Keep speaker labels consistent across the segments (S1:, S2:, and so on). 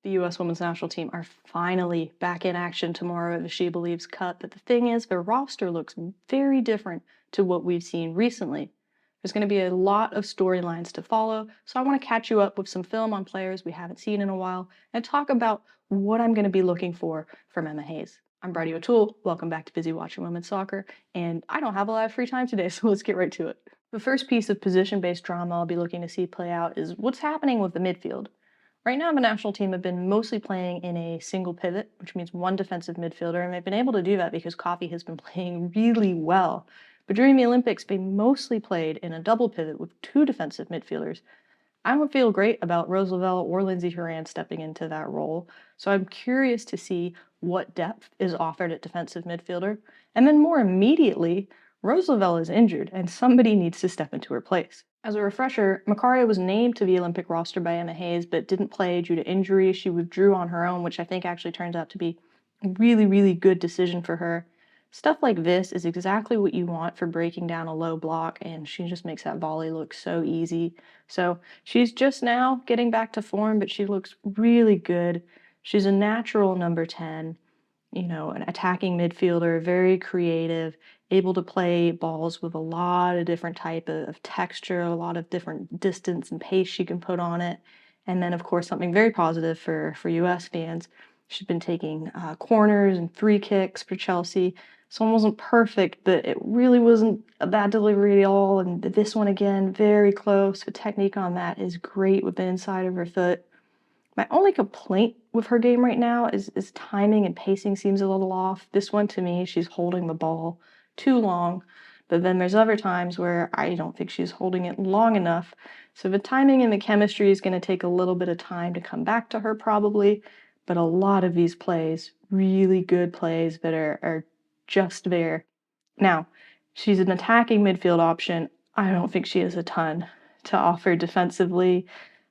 S1: The U.S. Women's National Team are finally back in action tomorrow at the SheBelieves Cup, but the thing is, their roster looks very different to what we've seen recently. There's going to be a lot of storylines to follow, so I want to catch you up with some film on players we haven't seen in a while and talk about what I'm going to be looking for from Emma Hayes. I'm Bridie O'Toole. Welcome back to Busy Watching Women's Soccer, and I don't have a lot of free time today, so let's get right to it. The first piece of position-based drama I'll be looking to see play out is what's happening with the midfield. Right now, the national team have been mostly playing in a single pivot, which means one defensive midfielder, and they've been able to do that because Coffee has been playing really well. But during the Olympics, they mostly played in a double pivot with two defensive midfielders. I don't feel great about Rose Lavelle or Lindsey Horan stepping into that role, so I'm curious to see what depth is offered at defensive midfielder. And then more immediately, Rose Lavelle is injured, and somebody needs to step into her place. As a refresher, Macario was named to the Olympic roster by Emma Hayes, but didn't play due to injury. She withdrew on her own, which I think actually turns out to be a really, really good decision for her. Stuff like this is exactly what you want for breaking down a low block, and she just makes that volley look so easy. So she's just now getting back to form, but she looks really good. She's a natural number 10, an attacking midfielder, very creative, able to play balls with a lot of different type of texture, a lot of different distance and pace she can put on it. And then, of course, something very positive for US fans. She's been taking corners and free kicks for Chelsea. This one wasn't perfect, but it really wasn't a bad delivery at all. And this one, again, very close. The technique on that is great with the inside of her foot. My only complaint with her game right now is timing and pacing seems a little off. This one, to me, she's holding the ball too long, but then there's other times where I don't think she's holding it long enough. So the timing and the chemistry is going to take a little bit of time to come back to her probably, but a lot of these plays, really good plays that are just there. Now, she's an attacking midfield option. I don't think she has a ton to offer defensively.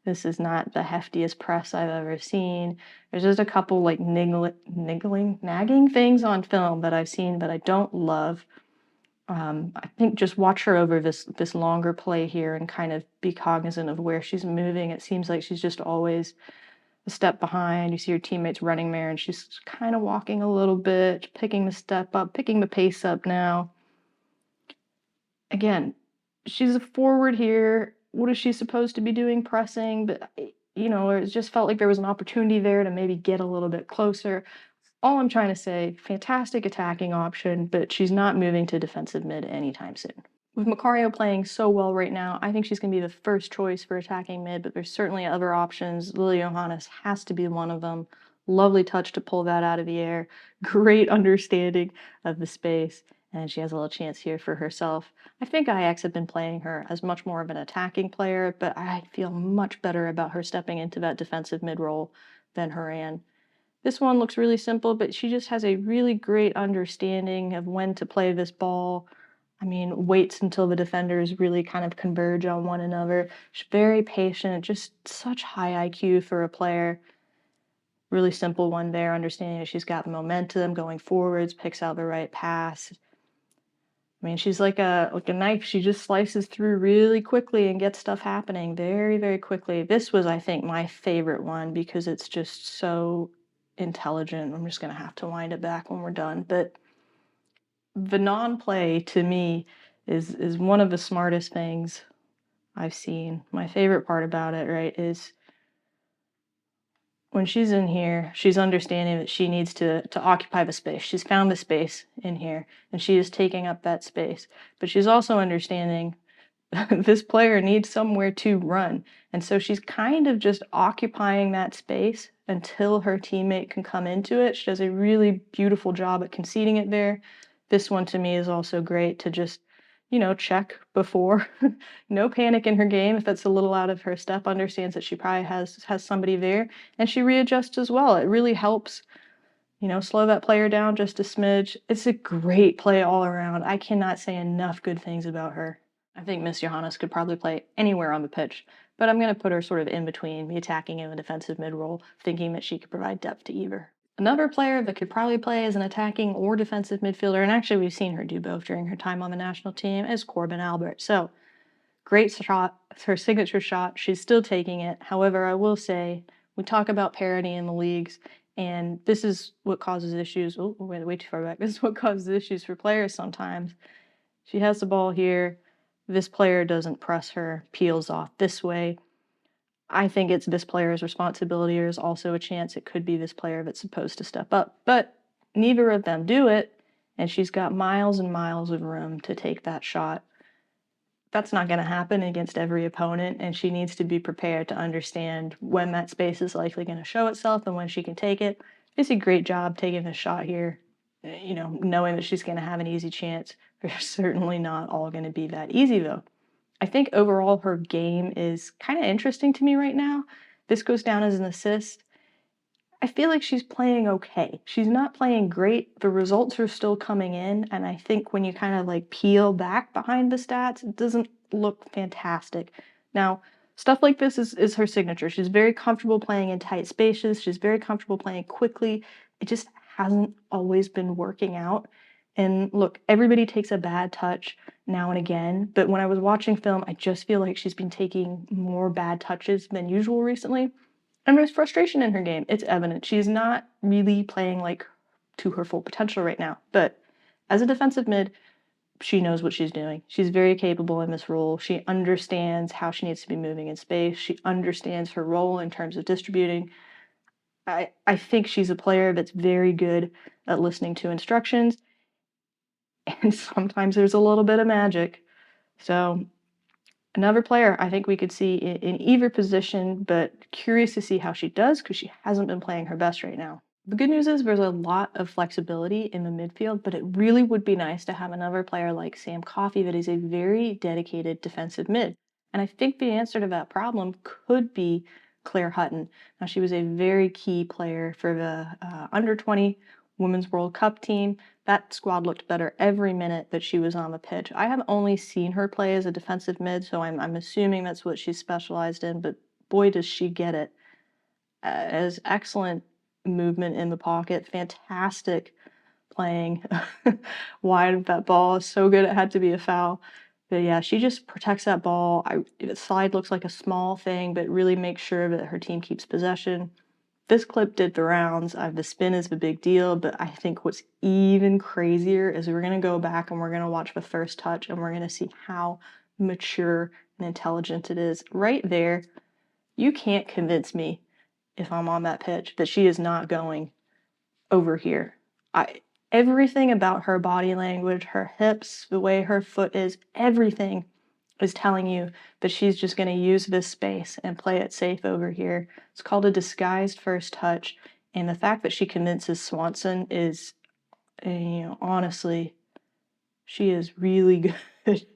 S1: This is not the heftiest press I've ever seen. There's just a couple like nagging things on film that I've seen that I don't love. I think just watch her over this longer play here and kind of be cognizant of where she's moving. It seems like she's just always a step behind. You see her teammates running there and she's kind of walking a little bit, picking the step up, picking the pace up now. Again, she's a forward here. What is she supposed to be doing? Pressing, but it just felt like there was an opportunity there to maybe get a little bit closer. All I'm trying to say, fantastic attacking option, but she's not moving to defensive mid anytime soon. With Macario playing so well right now, I think she's going to be the first choice for attacking mid, but there's certainly other options. Lily Yohannes has to be one of them. Lovely touch to pull that out of the air. Great understanding of the space, and she has a little chance here for herself. I think Ajax have been playing her as much more of an attacking player, but I feel much better about her stepping into that defensive mid role than Horan. This one looks really simple, but she just has a really great understanding of when to play this ball. Waits until the defenders really kind of converge on one another. She's very patient, just such high IQ for a player. Really simple one there, understanding that she's got momentum going forwards, picks out the right pass. She's like a knife. She just slices through really quickly and gets stuff happening very, very quickly. This was, I think, my favorite one because it's just so intelligent. I'm just going to have to wind it back when we're done. But the non-play, to me, is one of the smartest things I've seen. My favorite part about it, right, is when she's in here, she's understanding that she needs to occupy the space. She's found the space in here, and she is taking up that space. But she's also understanding this player needs somewhere to run. And so she's kind of just occupying that space until her teammate can come into it. She does a really beautiful job at conceding it there. This one to me is also great to just, check before. No panic in her game. If that's a little out of her step, understands that she probably has somebody there, and she readjusts as well. It really helps, slow that player down just a smidge. It's a great play all around. I cannot say enough good things about her. I think Miss Yohannes could probably play anywhere on the pitch, but I'm going to put her sort of in between the attacking and the defensive mid role, thinking that she could provide depth to either. Another player that could probably play as an attacking or defensive midfielder, and actually we've seen her do both during her time on the national team, is Korbin Albert. So, great shot. It's her signature shot. She's still taking it. However, I will say, We talk about parity in the leagues, and this is what causes issues. Oh, we went way too far back. This is what causes issues for players sometimes. She has the ball here. This player doesn't press her, peels off this way. I think it's this player's responsibility. There's also a chance it could be this player that's supposed to step up. But neither of them do it, and she's got miles and miles of room to take that shot. That's not going to happen against every opponent, and she needs to be prepared to understand when that space is likely going to show itself and when she can take it. It's a great job taking the shot here, knowing that she's going to have an easy chance. They're certainly not all going to be that easy, though. I think overall her game is kind of interesting to me right now. This goes down as an assist. I feel like she's playing okay. She's not playing great. The results are still coming in, and I think when you kind of like peel back behind the stats, it doesn't look fantastic. Now, stuff like this is her signature. She's very comfortable playing in tight spaces. She's very comfortable playing quickly. It just hasn't always been working out. And look, everybody takes a bad touch now and again, but when I was watching film, I just feel like she's been taking more bad touches than usual recently. And there's frustration in her game. It's evident. She's not really playing like to her full potential right now. But as a defensive mid, she knows what she's doing. She's very capable in this role. She understands how she needs to be moving in space. She understands her role in terms of distributing. I think she's a player that's very good at listening to instructions. And sometimes there's a little bit of magic. So another player I think we could see in either position, but curious to see how she does because she hasn't been playing her best right now. The good news is there's a lot of flexibility in the midfield, but it really would be nice to have another player like Sam Coffey that is a very dedicated defensive mid. And I think the answer to that problem could be Claire Hutton. Now, she was a very key player for the under-20 Women's World Cup team. That squad looked better every minute that she was on the pitch. I have only seen her play as a defensive mid, so I'm assuming that's what she's specialized in, but boy, does she get it. As excellent movement in the pocket, fantastic playing wide of that ball. Is so good it had to be a foul. But yeah, she just protects that ball. The slide looks like a small thing, but really makes sure that her team keeps possession. This clip did the rounds. The spin is the big deal, but I think what's even crazier is we're going to go back and we're going to watch the first touch and we're going to see how mature and intelligent it is. Right there, you can't convince me if I'm on that pitch that she is not going over here. Everything about her body language, her hips, the way her foot is, everything is telling you that she's just going to use this space and play it safe over here. It's called a disguised first touch, and the fact that she convinces Swanson is, honestly, she is really good.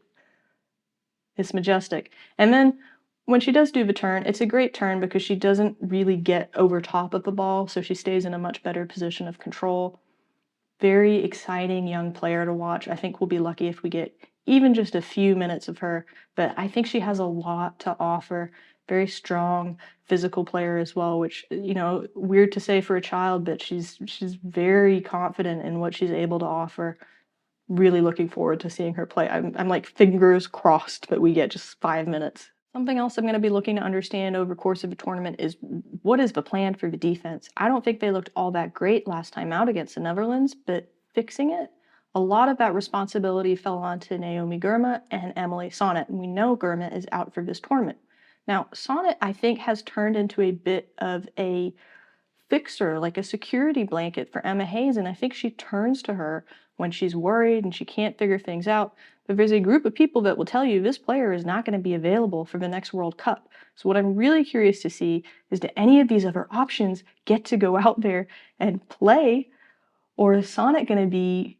S1: It's majestic. And then when she does do the turn, it's a great turn because she doesn't really get over top of the ball, so she stays in a much better position of control. Very exciting young player to watch. I think we'll be lucky if we get even just a few minutes of her, but I think she has a lot to offer. Very strong physical player as well, which, weird to say for a child, but she's very confident in what she's able to offer. Really looking forward to seeing her play. I'm like fingers crossed that we get just 5 minutes. Something else I'm going to be looking to understand over the course of the tournament is what is the plan for the defense? I don't think they looked all that great last time out against the Netherlands, but fixing it, a lot of that responsibility fell onto Naomi Girma and Emily Sonnet, and we know Girma is out for this tournament. Now, Sonnet, I think, has turned into a bit of a fixer, like a security blanket for Emma Hayes, and I think she turns to her when she's worried and she can't figure things out. But there's a group of people that will tell you this player is not going to be available for the next World Cup. So what I'm really curious to see is, do any of these other options get to go out there and play, or is Sonnet going to be,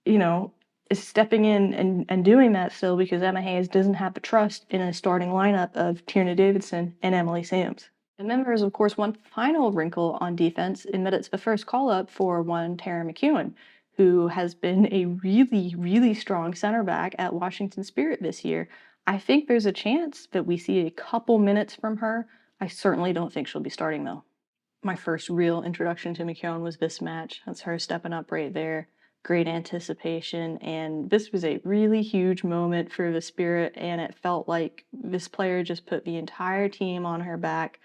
S1: is stepping in and doing that still because Emma Hayes doesn't have the trust in a starting lineup of Tierna Davidson and Emily Sams? And then there's, of course, one final wrinkle on defense in that it's the first call-up for one Tara McKeown, who has been a really, really strong center back at Washington Spirit this year. I think there's a chance that we see a couple minutes from her. I certainly don't think she'll be starting, though. My first real introduction to McKeown was this match. That's her stepping up right there. Great anticipation, and this was a really huge moment for the Spirit, and it felt like this player just put the entire team on her back.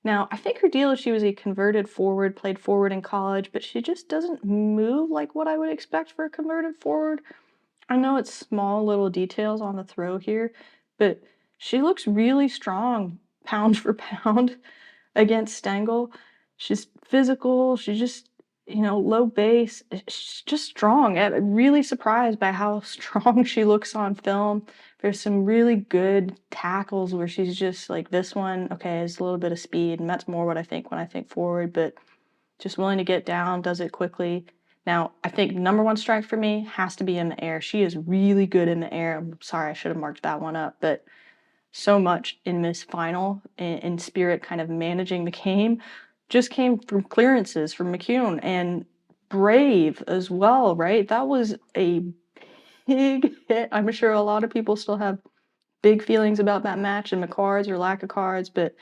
S1: Now, I think her deal is she was a converted forward, played forward in college, but she just doesn't move like what I would expect for a converted forward. I know it's small little details on the throw here, but she looks really strong pound for pound against Stengel. She's physical. She's just, low base. She's just strong. I'm really surprised by how strong she looks on film. There's some really good tackles where she's just like this one, okay, it's a little bit of speed, and that's more what I think when I think forward, but just willing to get down, does it quickly. Now, I think number one strength for me has to be in the air. She is really good in the air. I'm sorry, I should have marked that one up, but so much in this final in Spirit kind of managing the game just came from clearances from McKeown and Brave as well, right? That was a big hit. I'm sure a lot of people still have big feelings about that match and the cards or lack of cards, but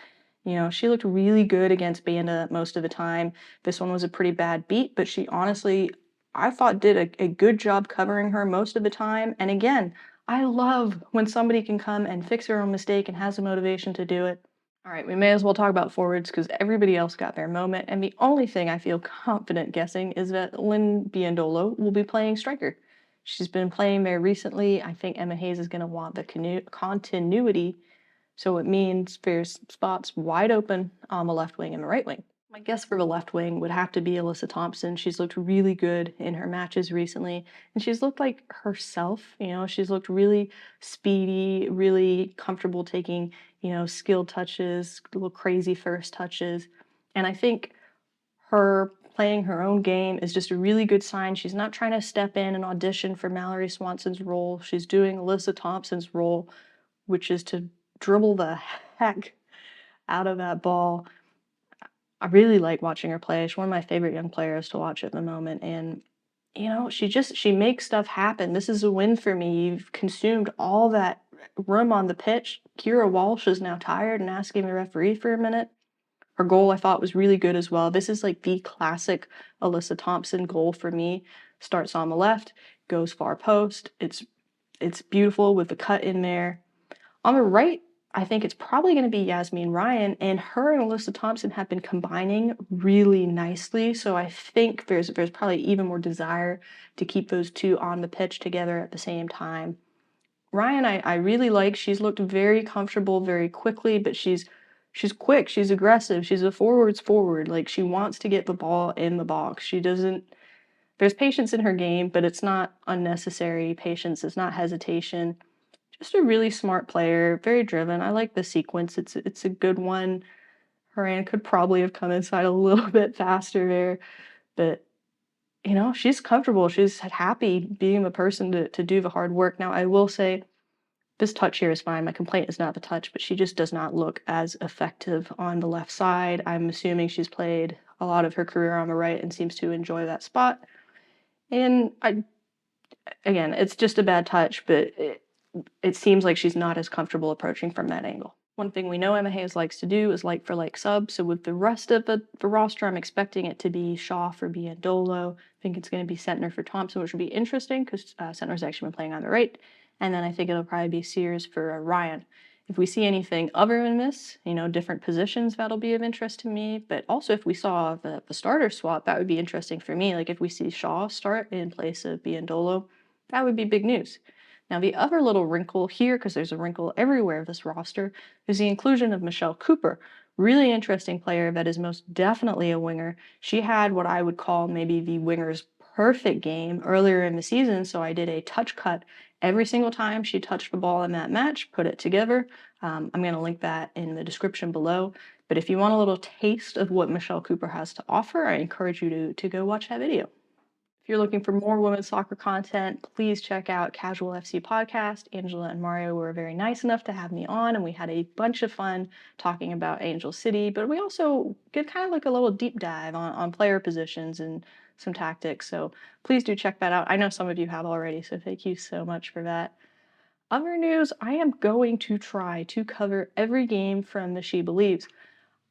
S1: she looked really good against Banda most of the time. This one was a pretty bad beat, but she honestly, I thought, did a good job covering her most of the time. And again, I love when somebody can come and fix their own mistake and has the motivation to do it. All right, we may as well talk about forwards because everybody else got their moment. And the only thing I feel confident guessing is that Lynn Biondolo will be playing striker. She's been playing there recently. I think Emma Hayes is going to want the continuity, so it means there's spots wide open on the left wing and the right wing. My guess for the left wing would have to be Alyssa Thompson. She's looked really good in her matches recently, and she's looked like herself. She's looked really speedy, really comfortable taking, skilled touches, little crazy first touches. And I think her playing her own game is just a really good sign. She's not trying to step in and audition for Mallory Swanson's role. She's doing Alyssa Thompson's role, which is to dribble the heck out of that ball. I really like watching her play. She's one of my favorite young players to watch at the moment. And, she makes stuff happen. This is a win for me. You've consumed all that room on the pitch. Kira Walsh is now tired and asking the referee for a minute. Her goal, I thought, was really good as well. This is like the classic Alyssa Thompson goal for me. Starts on the left, goes far post. It's beautiful with the cut in there. On the right, I think it's probably going to be Yasmin Ryan, and her and Alyssa Thompson have been combining really nicely. So I think there's probably even more desire to keep those two on the pitch together at the same time. Ryan, I really like. She's looked very comfortable very quickly, but she's quick, she's aggressive, she's a forward's forward. Like, she wants to get the ball in the box. She doesn't, there's patience in her game, but it's not unnecessary patience. It's not hesitation. Just a really smart player, very driven. I like the sequence. It's a good one. Haran could probably have come inside a little bit faster there, but she's comfortable. She's happy being the person to do the hard work. Now, I will say this touch here is fine. My complaint is not the touch, but she just does not look as effective on the left side. I'm assuming she's played a lot of her career on the right and seems to enjoy that spot. And again, it's just a bad touch, but it seems like she's not as comfortable approaching from that angle. One thing we know Emma Hayes likes to do is like for like subs. So with the rest of the roster, I'm expecting it to be Shaw for Biondolo. I think it's going to be Sentner for Thompson, which will be interesting because Sentner's actually been playing on the right. And then I think it'll probably be Sears for Ryan. If we see anything other than this, different positions, that'll be of interest to me. But also if we saw the starter swap, that would be interesting for me. Like if we see Shaw start in place of Biondolo, that would be big news. Now, the other little wrinkle here, because there's a wrinkle everywhere of this roster, is the inclusion of Michelle Cooper. Really interesting player that is most definitely a winger. She had what I would call maybe the winger's perfect game earlier in the season, so I did a touch cut every single time she touched the ball in that match, put it together. I'm going to link that in the description below. But if you want a little taste of what Michelle Cooper has to offer, I encourage you to go watch that video. If you're looking for more women's soccer content, please check out Casual FC Podcast. Angela and Mario were very nice enough to have me on, and we had a bunch of fun talking about Angel City, but we also did kind of like a little deep dive on player positions and some tactics, so please do check that out. I know some of you have already, so thank you so much for that. Other news, I am going to try to cover every game from the She Believes.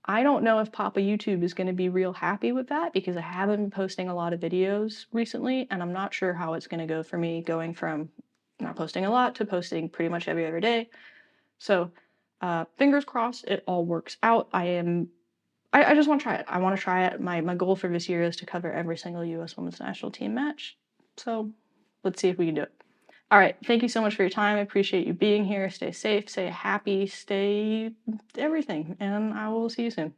S1: I don't know if Papa YouTube is going to be real happy with that because I haven't been posting a lot of videos recently, and I'm not sure how it's going to go for me going from not posting a lot to posting pretty much every other day. So fingers crossed it all works out. I am I just want to try it. I want to try it. My goal for this year is to cover every single U.S. Women's National Team match. So let's see if we can do it. All right. Thank you so much for your time. I appreciate you being here. Stay safe, stay happy, stay everything. And I will see you soon.